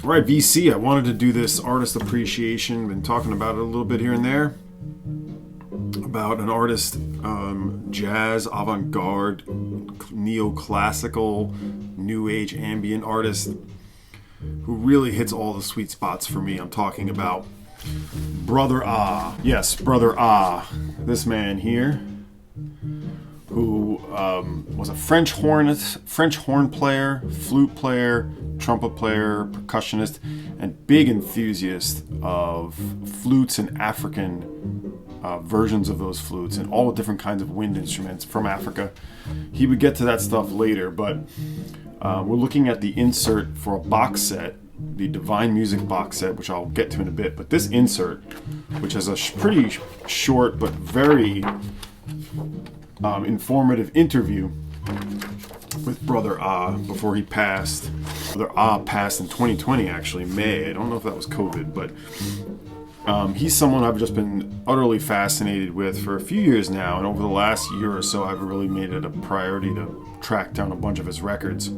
Right, VC, I wanted to do this artist appreciation. Been talking about it a little bit here and there. About an artist, jazz, avant-garde, neoclassical, new age ambient artist who really hits all the sweet spots for me. I'm talking about Brother Ah. Yes, Brother Ah. This man here, who was a French horn player, flute player, trumpet player, percussionist, and big enthusiast of flutes and African versions of those flutes and all different kinds of wind instruments from Africa. He would get to that stuff later, but we're looking at the insert for a box set, the Divine Music box set, which I'll get to in a bit. But this insert, which has a pretty short but very informative interview with Brother Ah before he passed. Brother Ah passed in 2020, actually, May. I don't know if that was COVID, but he's someone I've just been utterly fascinated with for a few years now, and over the last year or so, I've really made it a priority to track down a bunch of his records.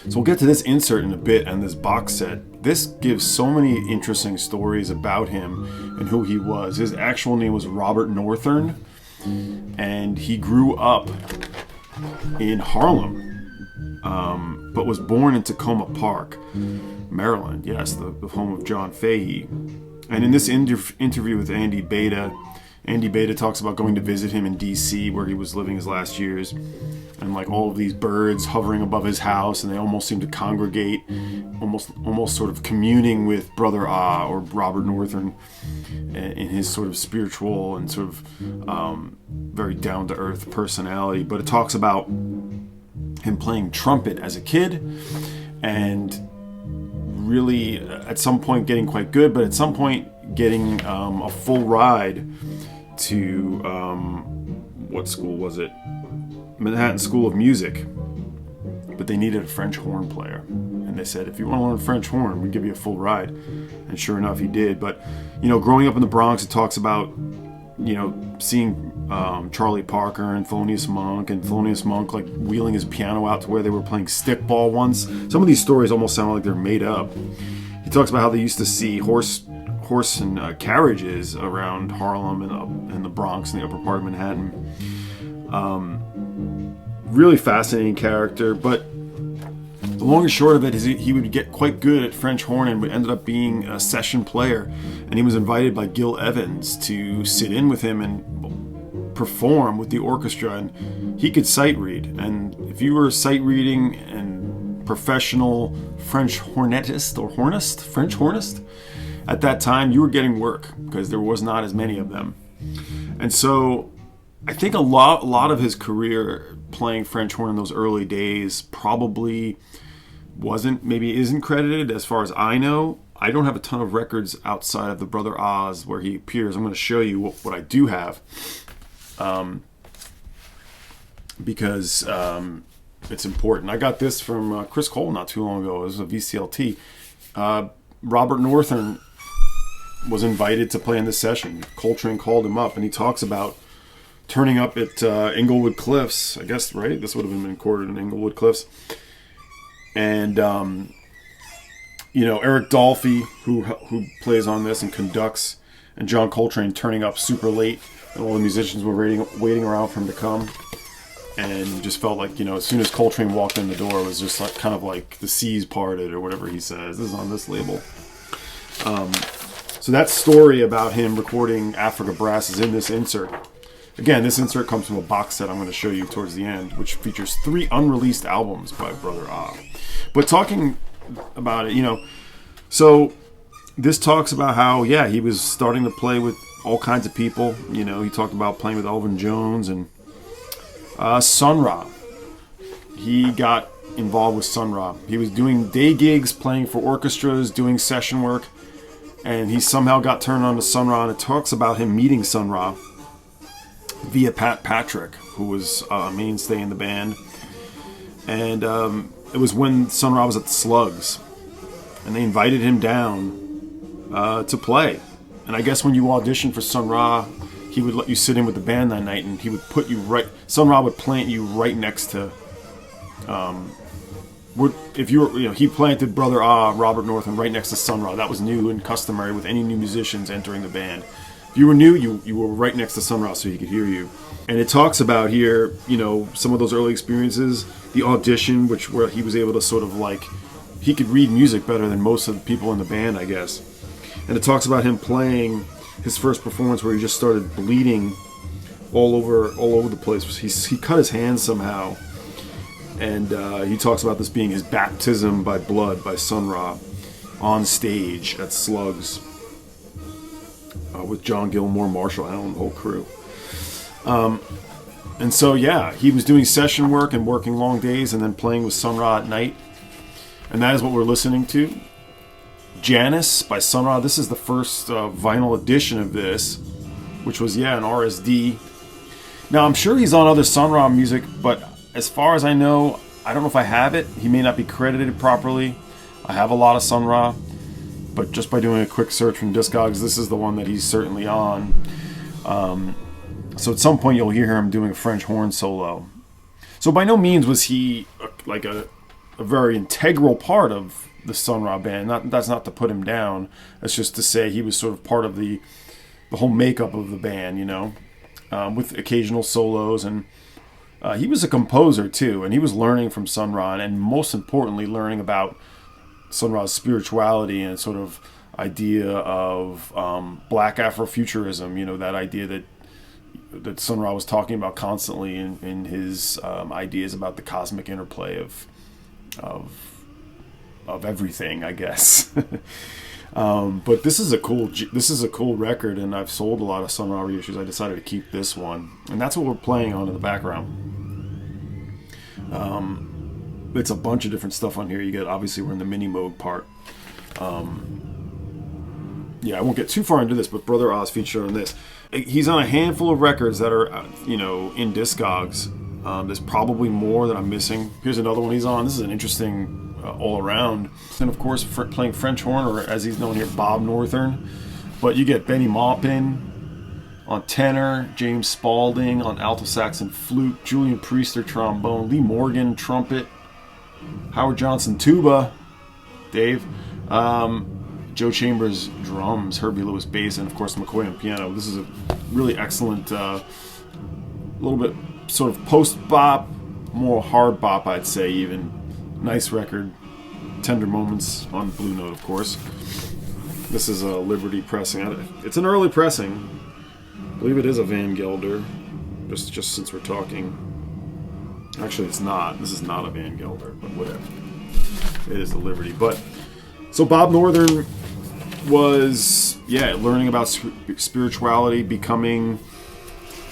So we'll get to this insert in a bit and this box set. This gives so many interesting stories about him and who he was. His actual name was Robert Northern, and he grew up in Harlem, but was born in Tacoma Park, Maryland. Yes, the home of John Fahey. And in this interview with Andy Beta talks about going to visit him in D.C., where he was living his last years, and like all of these birds hovering above his house, and they almost seem to congregate, almost sort of communing with Brother Ah or Robert Northern in his sort of spiritual and sort of very down-to-earth personality. But it talks about him playing trumpet as a kid, and really at some point getting quite good, but at some point getting a full ride to what school was it? Manhattan School of Music. But they needed a French horn player, and they said, if you want to learn French horn, we'll give you a full ride. And sure enough, he did. But growing up in the Bronx, it talks about seeing Charlie Parker and Thelonious Monk like wheeling his piano out to where they were playing stickball once. Some of these stories almost sound like they're made up. He talks about how they used to see horse and carriages around Harlem and the Bronx and the upper part of Manhattan. Really fascinating character, but The long and short of it is he would get quite good at French horn and ended up being a session player. And he was invited by Gil Evans to sit in with him and perform with the orchestra. And he could sight read. And if you were sight reading and professional French hornetist or hornist, French hornist, at that time you were getting work because there was not as many of them. And so I think a lot of his career playing French horn in those early days probably isn't credited as far as I know. I don't have a ton of records outside of the Brother Oz where he appears. I'm going to show you what I do have, because it's important. I got this from Chris Cole not too long ago. It was a VCLT. Robert Northern was invited to play in this session. Coltrane called him up, and he talks about turning up at Inglewood Cliffs, I guess, right? This would have been recorded in Inglewood Cliffs. And, Eric Dolphy, who plays on this and conducts, and John Coltrane turning up super late, and all the musicians were waiting around for him to come. And just felt like, as soon as Coltrane walked in the door, it was just like kind of like the seas parted or whatever he says. This is on this label. So that story about him recording Africa Brass is in this insert. Again, this insert comes from a box set I'm going to show you towards the end, which features 3 unreleased albums by Brother Ah. But talking about it, so this talks about how, he was starting to play with all kinds of people. He talked about playing with Elvin Jones and Sun Ra. He got involved with Sun Ra. He was doing day gigs, playing for orchestras, doing session work, and he somehow got turned on to Sun Ra, and it talks about him meeting Sun Ra via Pat Patrick, who was a mainstay in the band. And it was when Sun Ra was at the Slugs, and they invited him down to play. And I guess when you auditioned for Sun Ra, he would let you sit in with the band that night, and he would put you Sun Ra would plant you right next to, if you were, he planted Brother Ah, Robert Northern, right next to Sun Ra. That was new and customary with any new musicians entering the band. If you were new, you were right next to Sun Ra so he could hear you. And it talks about here, some of those early experiences, the audition, where he was able to sort of he could read music better than most of the people in the band, I guess. And it talks about him playing his first performance where he just started bleeding all over the place. He cut his hand somehow. And he talks about this being his baptism by blood by Sun Ra on stage at Slugs with John Gilmore, Marshall Allen, the whole crew. And so, he was doing session work and working long days and then playing with Sun Ra at night. And that is what we're listening to. Janus by Sun Ra. This is the first vinyl edition of this, which was, an RSD. Now, I'm sure he's on other Sun Ra music, but as far as I know, I don't know if I have it. He may not be credited properly. I have a lot of Sun Ra, but just by doing a quick search from Discogs, this is the one that he's certainly on. So at some point you'll hear him doing a French horn solo. So by no means was he a very integral part of the Sun Ra band. That's not to put him down. That's just to say he was sort of part of the whole makeup of the band, with occasional solos. And he was a composer too, and he was learning from Sun Ra, and most importantly learning about Sun Ra's spirituality and sort of idea of black Afrofuturism, that idea that Sun Ra was talking about constantly in his ideas about the cosmic interplay of everything, I guess. But this is a cool record, and I've sold a lot of Sun Ra reissues. I decided to keep this one, and that's what we're playing on in the background. It's a bunch of different stuff on here. You get, obviously, we're in the mini mode part. I won't get too far into this, but Brother Oz featured on this. He's on a handful of records that are, in Discogs. There's probably more that I'm missing. Here's another one he's on. This is an interesting all around. And of course, playing French horn, or as he's known here, Bob Northern. But you get Benny Maupin on tenor, James Spaulding on alto sax and flute, Julian Priester trombone, Lee Morgan trumpet, Howard Johnson tuba, Dave, Joe Chambers drums, Herbie Lewis bass, and of course McCoy on piano. This is a really excellent, little bit sort of post bop, more hard bop, I'd say even, Nice record. Tender Moments on Blue Note, of course. This is a Liberty pressing. It's an early pressing. I believe it is a Van Gelder. Just since we're talking. Actually, it's not. This is not a Van Gelder, but whatever. It is the Liberty. But so Bob Northern was, learning about spirituality, becoming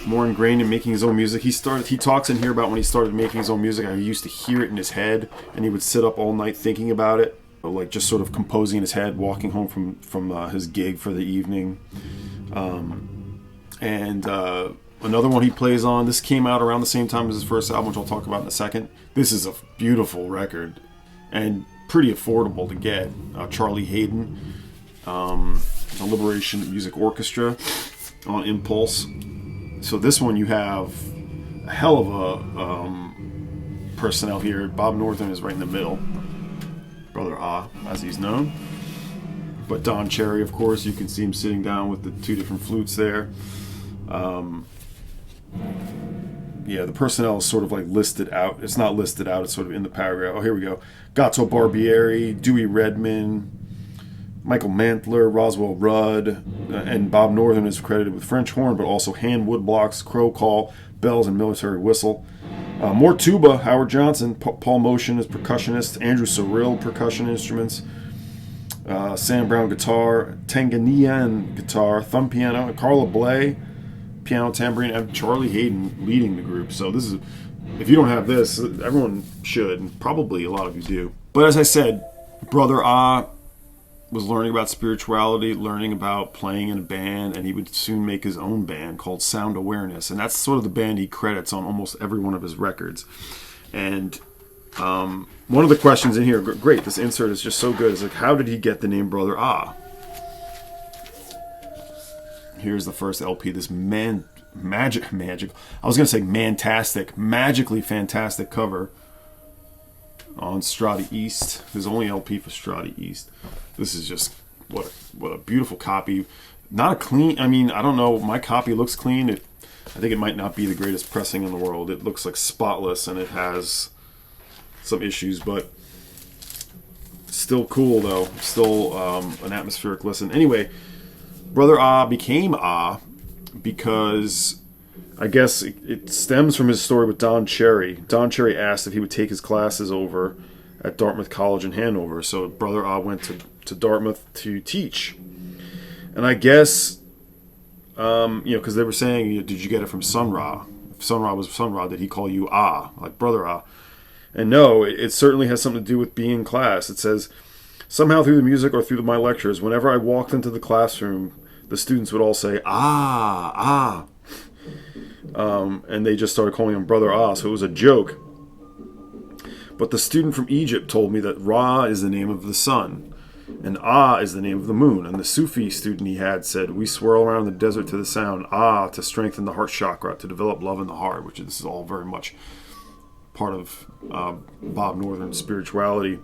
more ingrained in making his own music. He talks in here about when he started making his own music, how he used to hear it in his head, and he would sit up all night thinking about it, like just sort of composing in his head, walking home from his gig for the evening. Another one he plays on, this came out around the same time as his first album, which I'll talk about in a second. This is a beautiful record and pretty affordable to get. Charlie Haden, the Liberation Music Orchestra on Impulse. So this one you have a hell of a personnel here. Bob Northern is right in the middle. Brother Ah, as he's known. But Don Cherry, of course, you can see him sitting down with the two different flutes there. The personnel is sort of like listed out. It's not listed out, it's sort of in the paragraph. Oh, here we go. Gatto Barbieri, Dewey Redman, Michael Mantler, Roswell Rudd, and Bob Northern is credited with French horn, but also hand woodblocks, crow call, bells, and military whistle. More tuba, Howard Johnson, Paul Motion is percussionist, Andrew Cyril, percussion instruments, Sam Brown guitar, Tanganian guitar, thumb piano, and Carla Bley, piano, tambourine, and Charlie Haden leading the group. So this is, if you don't have this, everyone should, and probably a lot of you do. But as I said, Brother Ah was learning about spirituality, learning about playing in a band, and he would soon make his own band called Sound Awarness, and that's sort of the band he credits on almost every one of his records. And one of the questions in here, great, this insert is just so good, is like, how did he get the name Brother Ah? Here's the first LP, this magically fantastic cover on Strata East, his only LP for Strata East. This is just what a beautiful copy. Not a clean, I don't know, my copy looks clean. I think it might not be the greatest pressing in the world. It looks like spotless and it has some issues, but still cool though. Still an atmospheric listen. Anyway, Brother Ah became Ah because I guess it stems from his story with Don Cherry. Don Cherry asked if he would take his classes over at Dartmouth College in Hanover. So Brother Ah went to Dartmouth to teach. And I guess, because they were saying, did you get it from Sun Ra? If Sun Ra was Sun Ra, did he call you Ah, like Brother Ah? And no, it certainly has something to do with being in class. It says, somehow through the music or through my lectures, whenever I walked into the classroom, the students would all say, Ah, Ah. And they just started calling him Brother Ah, so it was a joke. But the student from Egypt told me that Ra is the name of the sun, and Ah is the name of the moon. And the Sufi student he had said, we swirl around the desert to the sound, Ah, to strengthen the heart chakra, to develop love in the heart, which is all very much part of Bob Northern's spirituality.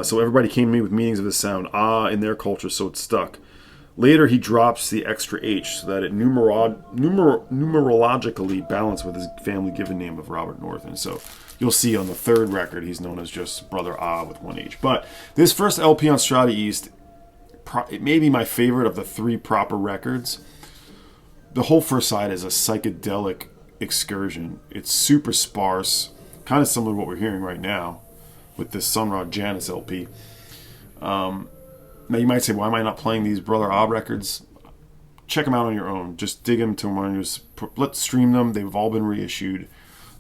So everybody came to me with meanings of the sound, Ah, in their culture, so it stuck. Later, he drops the extra H so that it numerologically balanced with his family given name of Robert Northern. So you'll see on the third record, he's known as just Brother Ah with one H. But this first LP on Strata East, it may be my favorite of the three proper records. The whole first side is a psychedelic excursion. It's super sparse, kind of similar to what we're hearing right now with this Sun Ra Janus LP. Now you might say, why am I not playing these Brother Ah records? Check them out on your own. Just dig them to them. Let's stream them. They've all been reissued.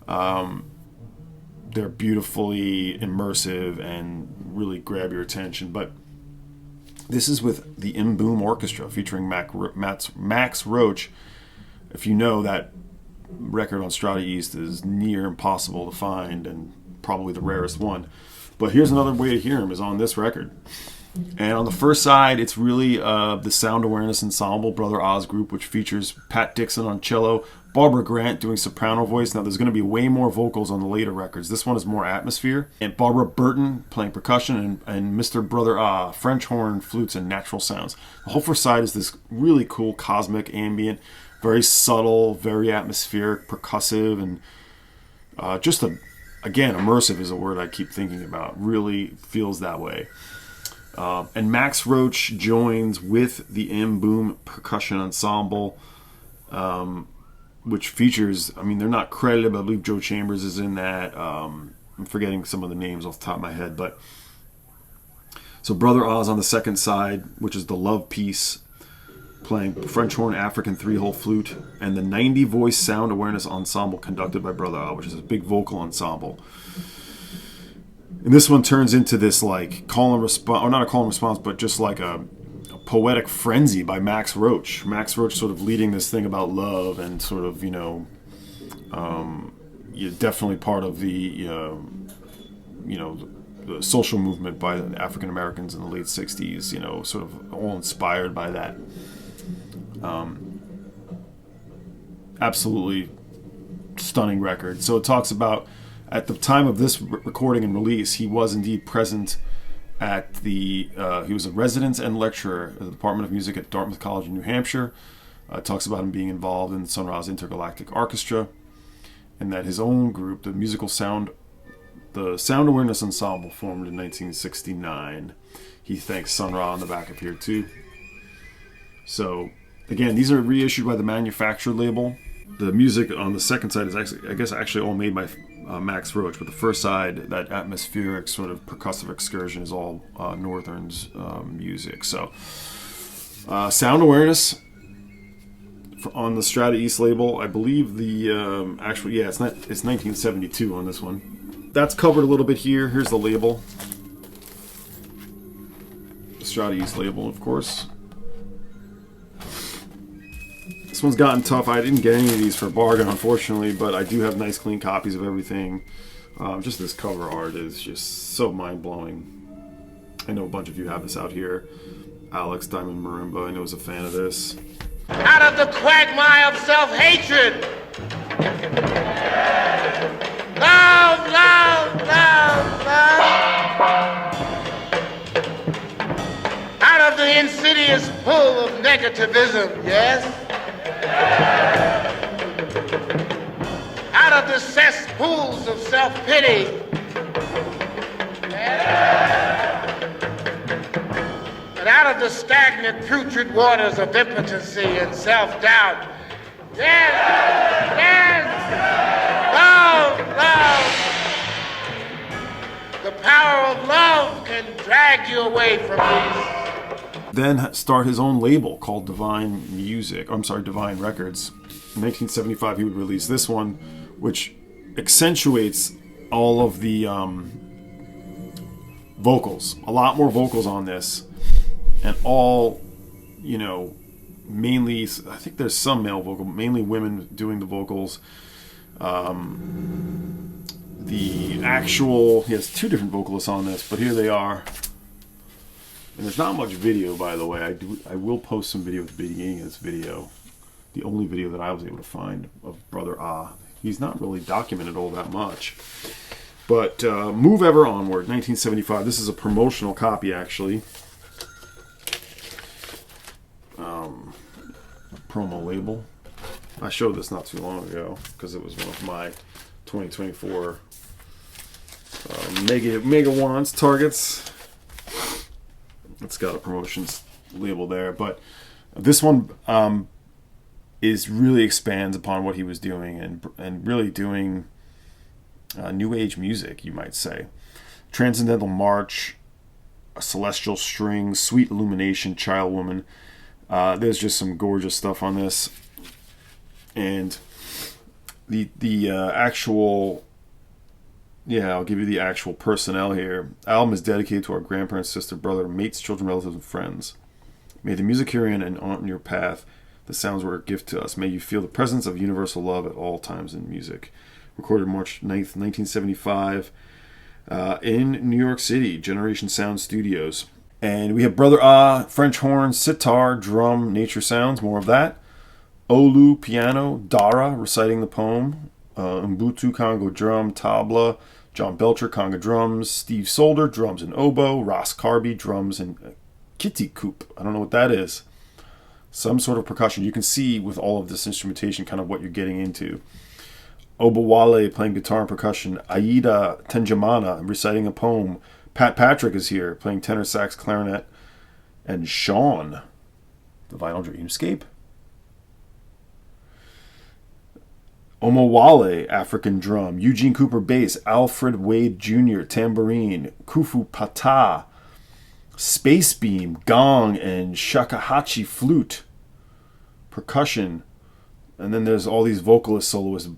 They're beautifully immersive and really grab your attention. But this is with the M Boom Orchestra featuring Max Roach. If you know, that record on Strata East is near impossible to find and probably the rarest one. But here's another way to hear him is on this record. And on the first side, it's really the Sound Awarness Ensemble, Brother Ah's group, which features Pat Dixon on cello, Barbara Grant doing soprano voice. Now, there's going to be way more vocals on the later records. This one is more atmosphere. And Barbara Burton playing percussion, and Mr. Brother Ah, French horn, flutes, and natural sounds. The whole first side is this really cool cosmic ambient, very subtle, very atmospheric, percussive, and just a again, immersive is a word I keep thinking about. Really feels that way. And Max Roach joins with the M-Boom Percussion Ensemble, which features, I mean, they're not credited, but I believe Joe Chambers is in that. I'm forgetting some of the names off the top of my head, but so Brother Oz on the second side, which is the love piece, playing French horn, African three-hole flute, and the 90-voice sound awareness ensemble conducted by Brother Oz, which is a big vocal ensemble. And this one turns into this like call and response, or not a call and response, but just like a poetic frenzy by Max Roach. Max Roach sort of leading this thing about love and sort of, you're definitely part of the, the social movement by African Americans in the late 60s, sort of all inspired by that. Absolutely stunning record. So it talks about, at the time of this recording and release, he was indeed present at he was a resident and lecturer at the Department of Music at Dartmouth College in New Hampshire. It talks about him being involved in Sun Ra's Intergalactic Orchestra, and that his own group, the Sound Awareness Ensemble, formed in 1969. He thanks Sun Ra on the back up here too. So again, these are reissued by the manufacturer label. The music on the second side is actually all made by Max Roach, but the first side, that atmospheric sort of percussive excursion, is all Northern's music. So Sound Awareness on the Strata East label, I believe the it's 1972 on this one. That's covered a little bit here. Here's the label, the Strata East label, of course. This one's gotten tough. I didn't get any of these for a bargain, unfortunately, but I do have nice, clean copies of everything. Just this cover art is just so mind-blowing. I know a bunch of you have this out here. Alex Diamond Marimba, I know, is a fan of this. Out of the quagmire of self-hatred, love, love, love, love. Out of the insidious pull of negativism, yes? Out of the cesspools of self-pity, and out of the stagnant, putrid waters of impotency and self-doubt. Yes, yes, love, love. The power of love can drag you away from these. Then start his own label called Divine Records. In 1975, he would release this one, which accentuates all of the vocals. A lot more vocals on this, and all, mainly, I think there's some male vocal, but mainly women doing the vocals. He has two different vocalists on this, but here they are. And there's not much video, by the way. I will post some video at the beginning of this video. The only video that I was able to find of Brother Ah. He's not really documented all that much. But Move Ever Onward, 1975. This is a promotional copy, actually. Promo label. I showed this not too long ago because it was one of my 2024 mega wants targets. It's got a promotions label there, but this one is really expands upon what he was doing and really doing new age music, you might say. Transcendental March, a Celestial String, Sweet Illumination, Child Woman. There's just some gorgeous stuff on this, and the actual. Yeah, I'll give you the actual personnel here. Album is dedicated to our grandparents, sister, brother, mates, children, relatives, and friends. May the music herein and on your path, the sounds were a gift to us. May you feel the presence of universal love at all times in music. Recorded March 9th, 1975 in New York City, Generation Sound Studios. And we have Brother Ah, French horn, sitar, drum, nature sounds, more of that. Olu, piano, Dara, reciting the poem. Mbutu, Congo drum, tabla. John Belcher, conga drums, Steve Solder, drums and oboe, Ross Carby, drums and kitty coop. I don't know what that is. Some sort of percussion. You can see with all of this instrumentation kind of what you're getting into. Obawale playing guitar and percussion. Aida Tenjamana reciting a poem. Pat Patrick is here playing tenor sax, clarinet. And Sean, the Vinyl Dreamscape. Omowale, African drum. Eugene Cooper, bass. Alfred Wade Jr., tambourine. Kufu Pata, Space Beam, gong, and shakuhachi flute. Percussion. And then there's all these vocalist soloists,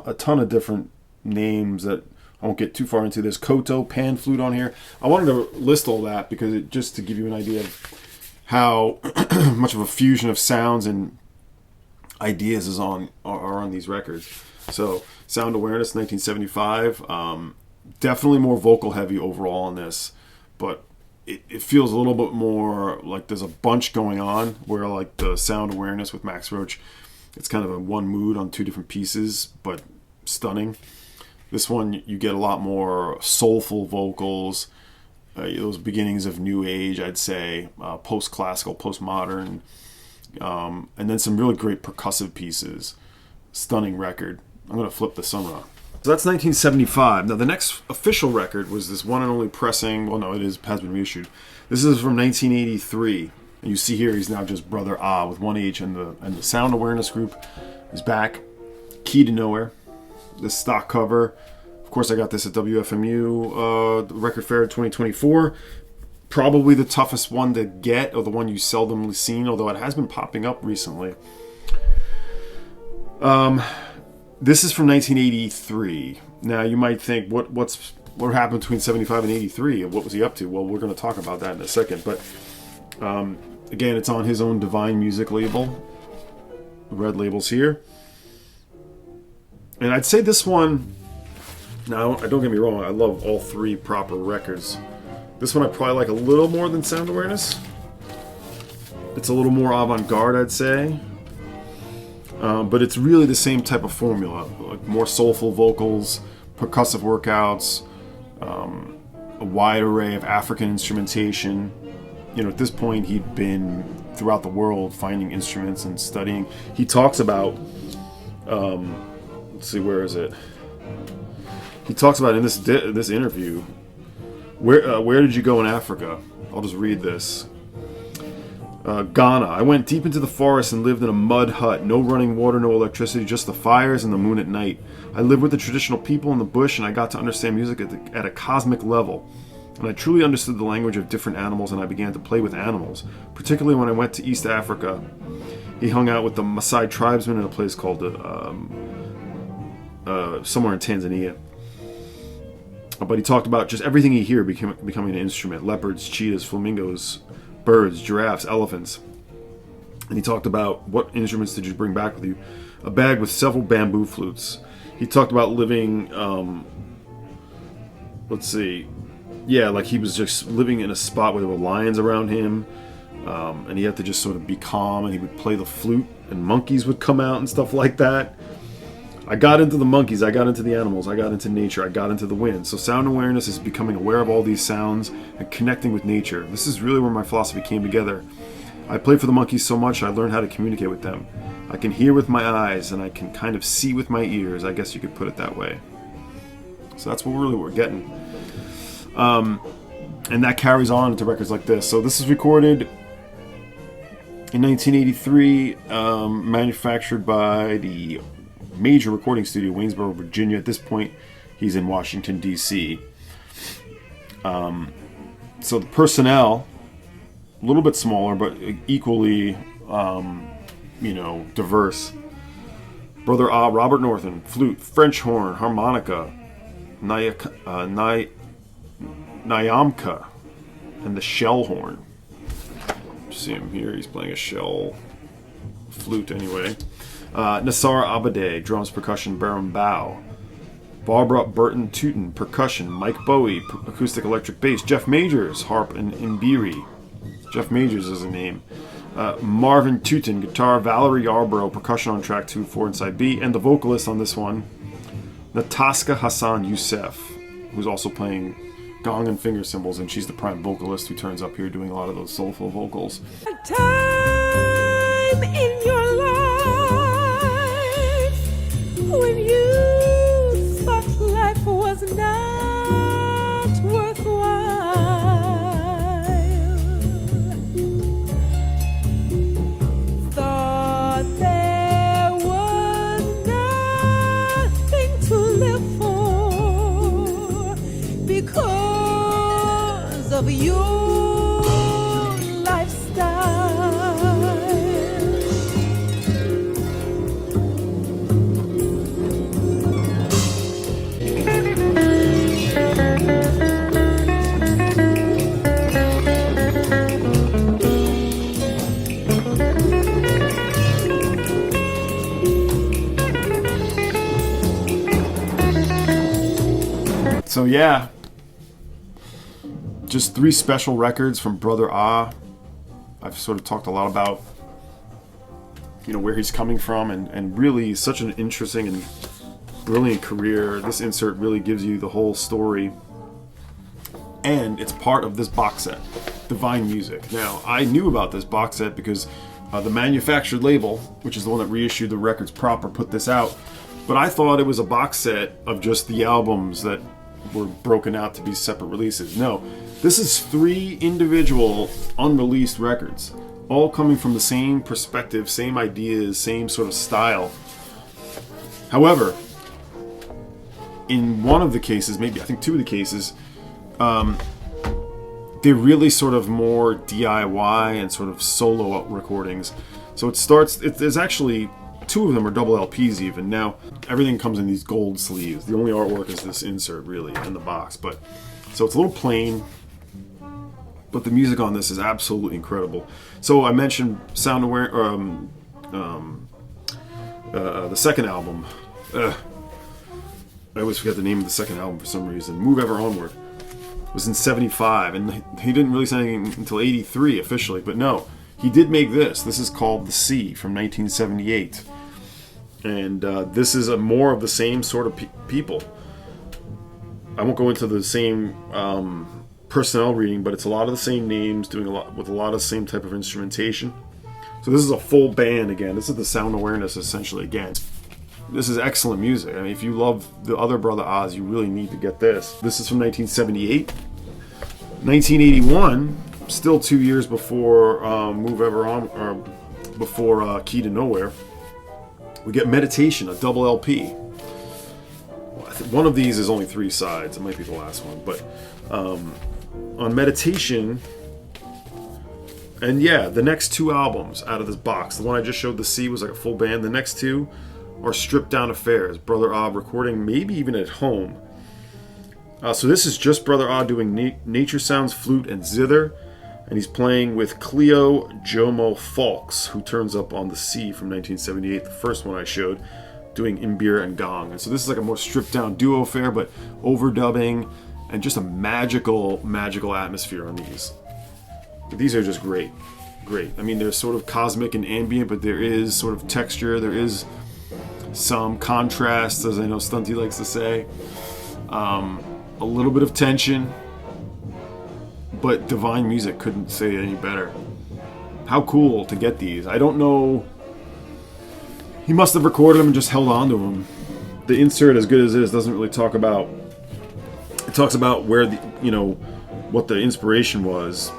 a ton of different names that I won't get too far into. There's koto, pan flute on here. I wanted to list all that because just to give you an idea of how much of a fusion of sounds and ideas are on these records. So Sound Awareness, 1975. Definitely more vocal heavy overall on this, but it feels a little bit more like there's a bunch going on, where like the Sound Awareness with Max Roach, it's kind of a one mood on two different pieces, but stunning. This one, you get a lot more soulful vocals, those beginnings of new age, I'd say, post-classical, post-modern, and then some really great percussive pieces. Stunning record. I'm going to flip the camera. So that's 1975. Now the next official record was this one and only pressing. Well, no, has been reissued. This is from 1983. And you see here he's now just Brother Ah with one H, and the Sound Awareness group is back. Key to Nowhere. This stock cover. Of course, I got this at WFMU Record Fair 2024. Probably the toughest one to get, or the one you seldomly seen, although it has been popping up recently. This is from 1983. Now you might think, what happened between 75 and 83, and what was he up to? Well, we're going to talk about that in a second. But again, it's on his own Divine Music label. The red label's here. And I'd say this one, now don't get me wrong, I love all three proper records. This one I probably like a little more than Sound Awareness. It's a little more avant-garde, I'd say. But it's really the same type of formula. Like more soulful vocals, percussive workouts, a wide array of African instrumentation. You know, at this point he'd been throughout the world finding instruments and studying. He talks about, let's see, where is it? He talks about in this interview, where did you go in Africa? I'll just read this. Ghana. I went deep into the forest and lived in a mud hut. No running water, no electricity, just the fires and the moon at night. I lived with the traditional people in the bush, and I got to understand music at a cosmic level. And I truly understood the language of different animals, and I began to play with animals, particularly when I went to East Africa. He hung out with the Maasai tribesmen in a place called somewhere in Tanzania. But he talked about just everything he heard becoming an instrument. Leopards, cheetahs, flamingos, birds, giraffes, elephants. And he talked about, what instruments did you bring back with you? A bag with several bamboo flutes. He talked about living, let's see, yeah, like he was just living in a spot where there were lions around him, and he had to just sort of be calm, and he would play the flute, and monkeys would come out and stuff like that. I got into the monkeys, I got into the animals, I got into nature, I got into the wind. So Sound Awareness is becoming aware of all these sounds and connecting with nature. This is really where my philosophy came together. I play for the monkeys so much, I learned how to communicate with them. I can hear with my eyes, and I can kind of see with my ears. I guess you could put it that way. So that's what we're getting. And that carries on into records like this. So this is recorded in 1983, manufactured by the major recording studio, Waynesboro, Virginia. At this point, he's in Washington, D.C. So the personnel, a little bit smaller, but equally, diverse. Brother Ah, Robert Norton, flute, French horn, harmonica, Nyamka, and the shell horn. See him here, he's playing a shell flute anyway. Nassar Abade, drums, percussion, Baron Bow. Barbara Burton Tootin, percussion. Mike Bowie, acoustic electric bass. Jeff Majors, harp and imbiri. Jeff Majors is a name. Marvin Tootin, guitar. Valerie Yarbrough, percussion on track 2, 4, and side B. And the vocalist on this one, Nataska Hassan Youssef, who's also playing gong and finger cymbals, and she's the prime vocalist who turns up here doing a lot of those soulful vocals. A time in your life when you So yeah, just 3 special records from Brother Ah. I've sort of talked a lot about, you know, where he's coming from, and really such an interesting and brilliant career. This insert really gives you the whole story, and it's part of this box set, Divine Music. Now, I knew about this box set because the manufactured label, which is the one that reissued the records proper, put this out, but I thought it was a box set of just the albums that were broken out to be separate releases. No, this is 3 individual unreleased records, all coming from the same perspective, same ideas, same sort of style. However, in one of the cases, maybe I think 2 of the cases, they're really sort of more DIY and sort of solo recordings. So there's actually 2 of them are double LPs even. Now, everything comes in these gold sleeves. The only artwork is this insert really in the box. But so it's a little plain, but the music on this is absolutely incredible. So I mentioned Sound Aware, the second album. I always forget the name of the second album for some reason. Move Ever Onward was in 75, and he didn't release anything until 83 officially, but no, he did make this. This is called The Sea from 1978, and this is more of the same sort of people. I won't go into the same personnel reading, but it's a lot of the same names, doing a lot with a lot of the same type of instrumentation. So this is a full band again. This is the Sound Awareness essentially again. This is excellent music. I mean, if you love the other Brother Oz, you really need to get this. This is from 1978. 1981, still 2 years before Move Ever On, or before Key to Nowhere, we get Meditation, a double LP. One of these is only 3 sides. It might be the last one, but on Meditation, and yeah, the next 2 albums out of this box, the one I just showed, The Sea, was like a full band. The next 2 are stripped down affairs. Brother Ah recording maybe even at home. So this is just Brother Ah doing nature sounds, flute, and zither, and he's playing with Cleo Jomo Falks, who turns up on The Sea from 1978, the first one I showed, doing imbir and gong. And so this is like a more stripped down duo affair, but overdubbing and just a magical atmosphere on these. These are just great. I mean, they're sort of cosmic and ambient, but there is sort of texture. There is some contrast, as I know Stunty likes to say. A little bit of tension, but Divine Music couldn't say it any better. How cool to get these. I don't know. He must have recorded them and just held on to them. The insert, as good as it is, doesn't really talk about. It talks about where the, you know, what the inspiration was.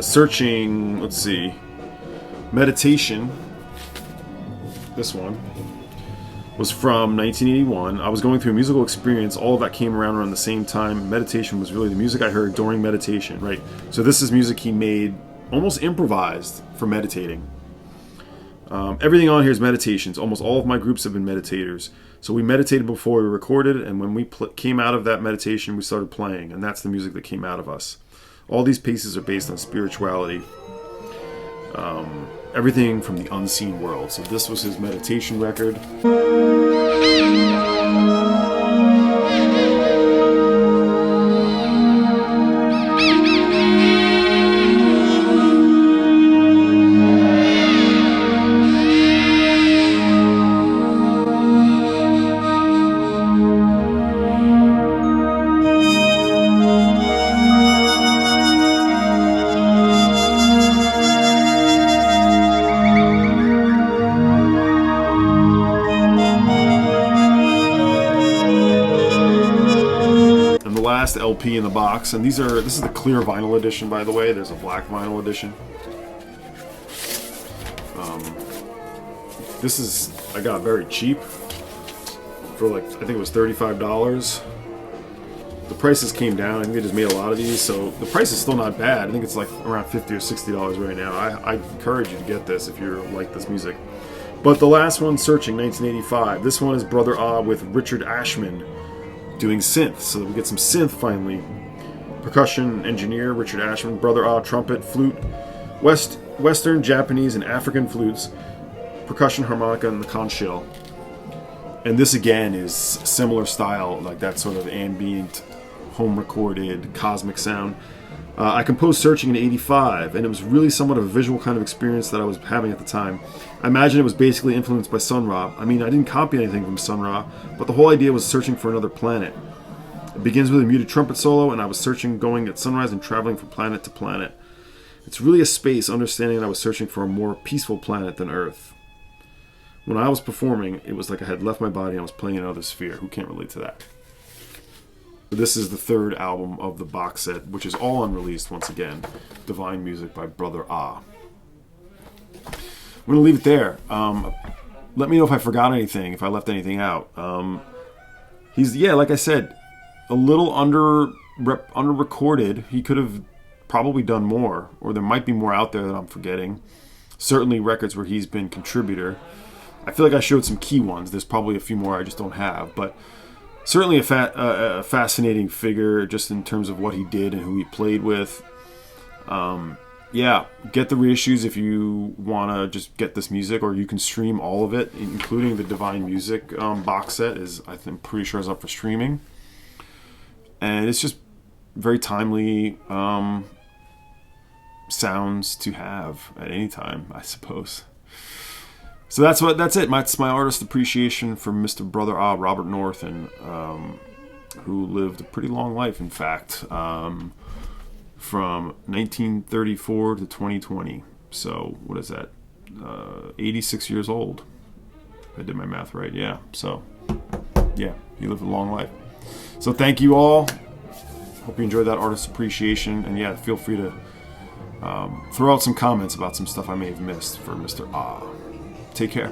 Searching. Let's see. Meditation. This one was from 1981. I was going through a musical experience. All of that came around the same time. Meditation was really the music I heard during meditation, right? So this is music he made, almost improvised for meditating. Everything on here is meditations. Almost all of my groups have been meditators. So we meditated before we recorded, and when we came out of that meditation, we started playing, and that's the music that came out of us. All these pieces are based on spirituality. Everything from the unseen world. So this was his meditation record. LP in the box, and this is the clear vinyl edition, by the way. There's a black vinyl edition. I got very cheap for like, I think it was $35. The prices came down. I think they just made a lot of these, so the price is still not bad. I think it's like around $50 or $60 right now. I encourage you to get this if you like this music. But the last one, Searching, 1985. This one is Brother Ah with Richard Ashman doing synth, so we get some synth finally. Percussion engineer Richard Ashman, Brother Ah trumpet, flute, Western, Japanese, and African flutes, percussion, harmonica, and the conch shell. And this again is similar style, like that sort of ambient home-recorded cosmic sound. I composed Searching in '85, and it was really somewhat of a visual kind of experience that I was having at the time. I imagine it was basically influenced by Sun Ra. I mean, I didn't copy anything from Sun Ra, but the whole idea was searching for another planet. It begins with a muted trumpet solo, and I was searching, going at sunrise and traveling from planet to planet. It's really a space, understanding that I was searching for a more peaceful planet than Earth. When I was performing, it was like I had left my body and I was playing in another sphere. Who can't relate to that? This is the third album of the box set, which is all unreleased once again. Divine Music by Brother Ah. I'm going to leave it there. Let me know if I forgot anything, if I left anything out. He's, like I said, a little under recorded. He could have probably done more, or there might be more out there that I'm forgetting. Certainly records where he's been contributor. I feel like I showed some key ones. There's probably a few more I just don't have, but certainly a fascinating figure just in terms of what he did and who he played with. Get the reissues if you want to just get this music, or you can stream all of it, including the Divine Music box set. I'm pretty sure is up for streaming. And it's just very timely sounds to have at any time, I suppose. So that's it. That's my artist appreciation for Mr. Brother Ah, Robert North, and who lived a pretty long life, in fact, from 1934 to 2020. So what is that? 86 years old. If I did my math right. Yeah. So he lived a long life. So thank you all. Hope you enjoyed that artist appreciation, and feel free to throw out some comments about some stuff I may have missed for Mr. Ah. Take care.